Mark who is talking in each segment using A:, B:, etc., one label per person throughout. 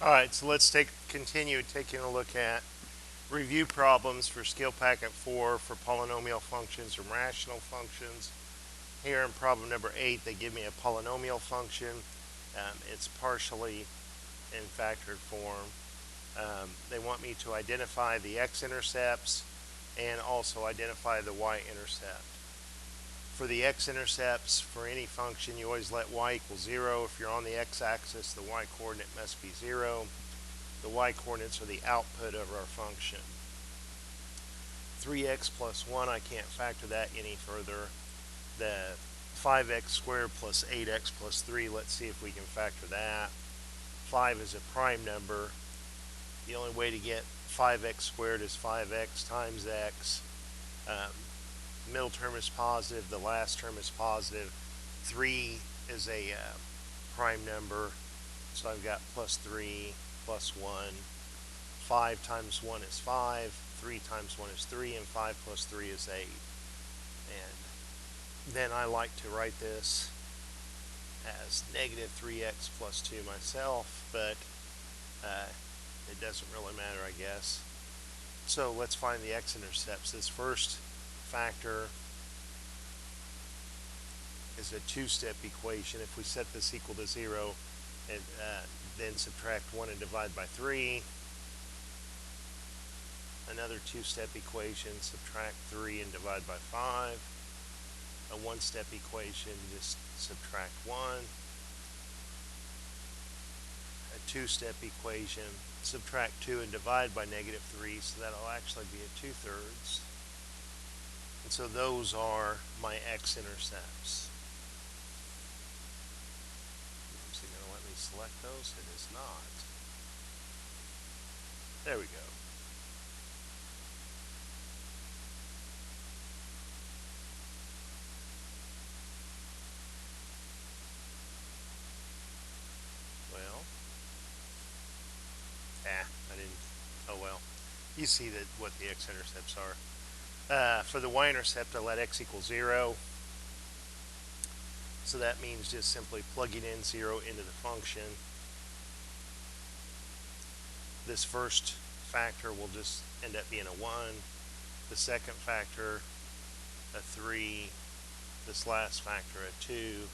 A: Alright, so let's continue taking a look at review problems for Skill Packet 4 for polynomial functions and rational functions. Here in problem number 8, they give me a polynomial function. It's partially in factored form. They want me to identify the x-intercepts and also identify the y-intercept. For the x-intercepts, for any function, you always let y equal 0. If you're on the x-axis, the y-coordinate must be 0. The y-coordinates are the output of our function. 3x plus 1, I can't factor that any further. The 5x squared plus 8x plus 3, let's see if we can factor that. 5 is a prime number. The only way to get 5x squared is 5x times x. Middle term is positive, the last term is positive. 3 is a prime number, so I've got plus 3 plus 1. 5 times 1 is 5, 3 times 1 is 3, and 5 plus 3 is 8. And then I like to write this as negative 3x plus 2 myself, but it doesn't really matter, I guess. So let's find the x-intercepts. This first factor is a two-step equation. If we set this equal to 0, and then subtract 1 and divide by 3. Another two-step equation, subtract 3 and divide by 5. A one-step equation, just subtract 1. A two-step equation, subtract 2 and divide by negative 3, so that'll actually be a 2/3. And so those are my x-intercepts. Is it going to let me select those? It is not. There we go. Well, I didn't. Oh well. You see that what the x-intercepts are. For the y-intercept, I let x equal 0. So that means just simply plugging in 0 into the function. This first factor will just end up being a 1. The second factor, a 3. This last factor, a 2.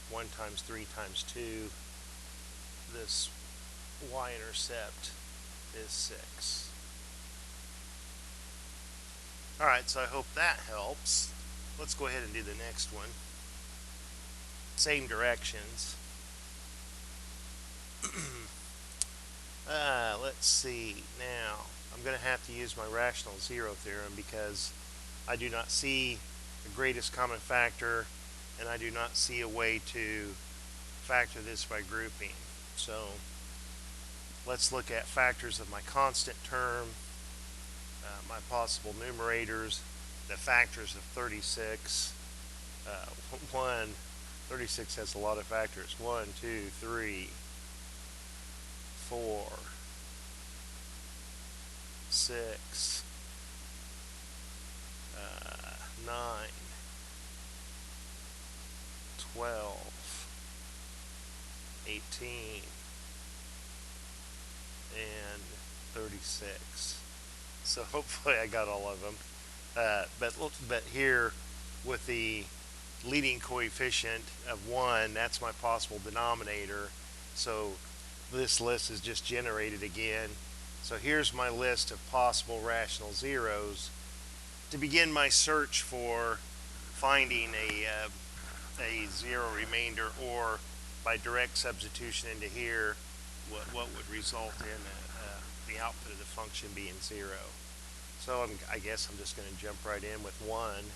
A: 1 times 3 times 2. This y-intercept is 6. Alright, so I hope that helps. Let's go ahead and do the next one. Same directions. Let's see. Now, I'm going to have to use my rational zero theorem because I do not see the greatest common factor, and I do not see a way to factor this by grouping. So let's look at factors of my constant term, my possible numerators, the factors of 36. 36 has a lot of factors. 1, 2, 3, 4, 6, 9, 12, 18, and 36. So hopefully I got all of them. But here with the leading coefficient of 1, that's my possible denominator. So this list is just generated again. So here's my list of possible rational zeros. To begin my search for finding a zero remainder, or by direct substitution into here, what would result in the output of the function being 0. So I guess I'm just going to jump right in with 1.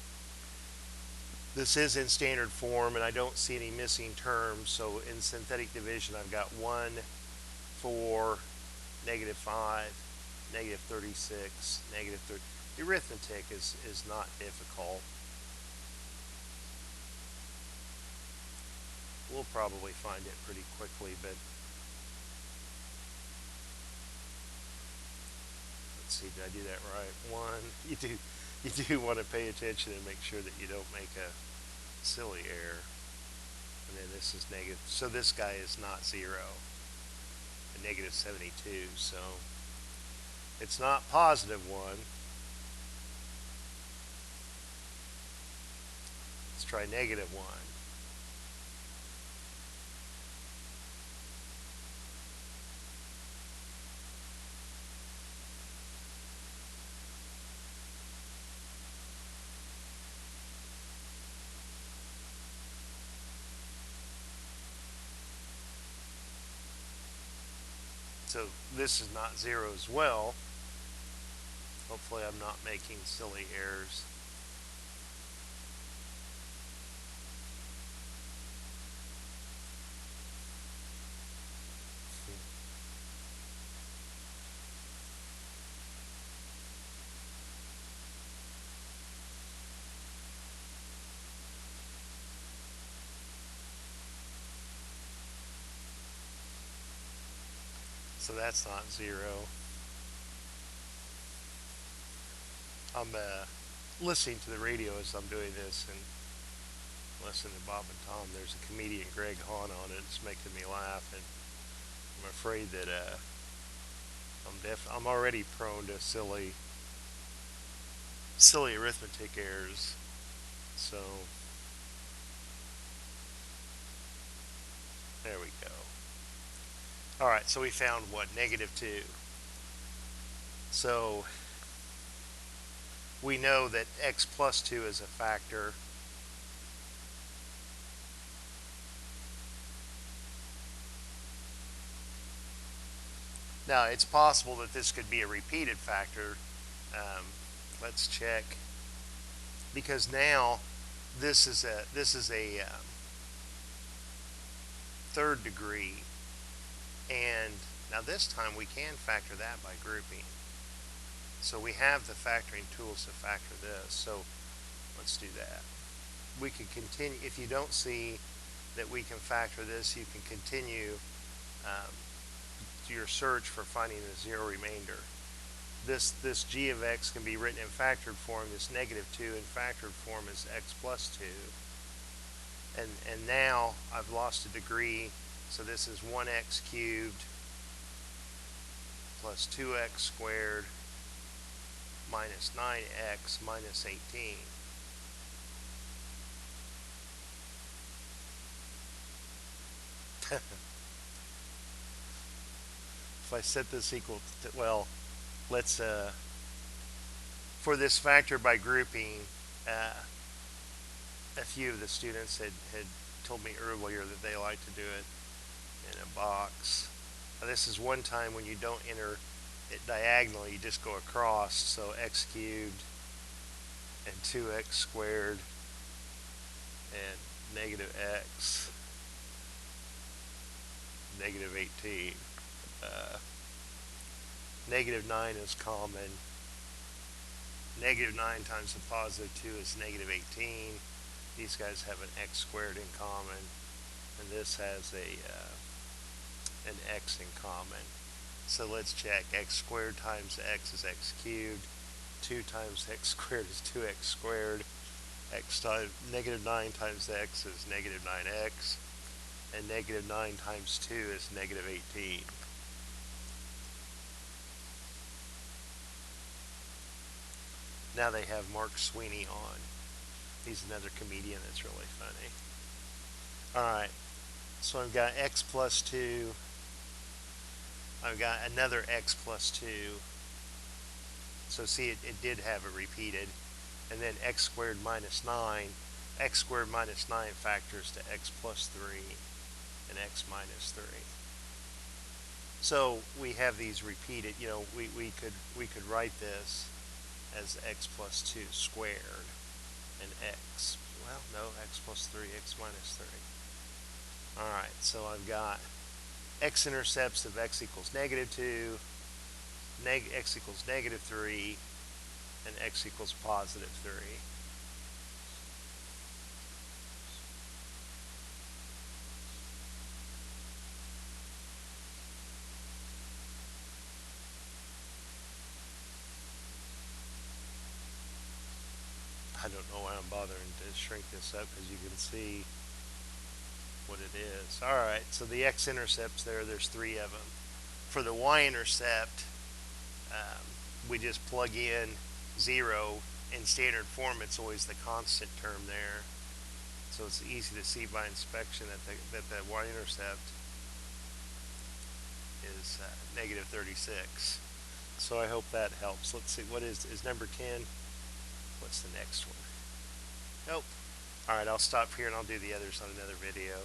A: This is in standard form, and I don't see any missing terms. So in synthetic division, I've got 1, 4, negative 5, negative 36, negative 30. The arithmetic is not difficult. We'll probably find it pretty quickly, but let's see, did I do that right? 1, you do want to pay attention and make sure that you don't make a silly error. And then this is negative. So this guy is not 0. and negative 72. So it's not positive 1. Let's try negative 1. So this is not 0 as well. Hopefully I'm not making silly errors. So that's not 0. I'm listening to the radio as I'm doing this and listening to Bob and Tom. There's a comedian, Greg Hahn, on it. It's making me laugh, and I'm afraid that I'm already prone to silly arithmetic errors. So there we go. All right, so we found what? Negative 2. So we know that x plus 2 is a factor. Now, it's possible that this could be a repeated factor. Let's check, because now this is a third degree, and now this time we can factor that by grouping. So we have the factoring tools to factor this. So let's do that. We can continue. If you don't see that we can factor this, you can continue your search for finding a 0 remainder. This g of x can be written in factored form. This negative 2 in factored form is x plus 2. And now I've lost a degree, so this is 1x cubed plus 2x squared minus 9x minus 18. If I set this equal to, well, let's, for this factor by grouping, a few of the students had told me earlier that they like to do it in a box. Now, this is one time when you don't enter it diagonally, you just go across. So x cubed and 2x squared and negative x, negative 18. Negative 9 is common. Negative 9 times the positive 2 is negative 18. These guys have an x squared in common, and this has an x in common. So let's check. X squared times x is x cubed. 2 times x squared is 2x squared. Negative 9 times x is negative 9x. And negative 9 times 2 is negative 18. Now they have Mark Sweeney on. He's another comedian that's really funny. Alright, so I've got x plus 2. I've got another x plus 2. So see, it did have it repeated. And then x squared minus 9. X squared minus 9 factors to x plus 3 and x minus 3. So we have these repeated. You know, we could write this as x plus 2 squared and x. Well, no, x plus 3, x minus 3. Alright, so I've got x-intercepts of x equals negative 2, x equals negative 3, and x equals positive 3. I don't know why I'm bothering to shrink this up, because you can see what it is. Alright, so the x-intercepts there's 3 of them. for the y-intercept, we just plug in 0. In standard form, it's always the constant term there. So it's easy to see by inspection that the y-intercept is negative 36. So I hope that helps. Let's see, what is number 10? What's the next one? Nope. Alright, I'll stop here and I'll do the others on another video.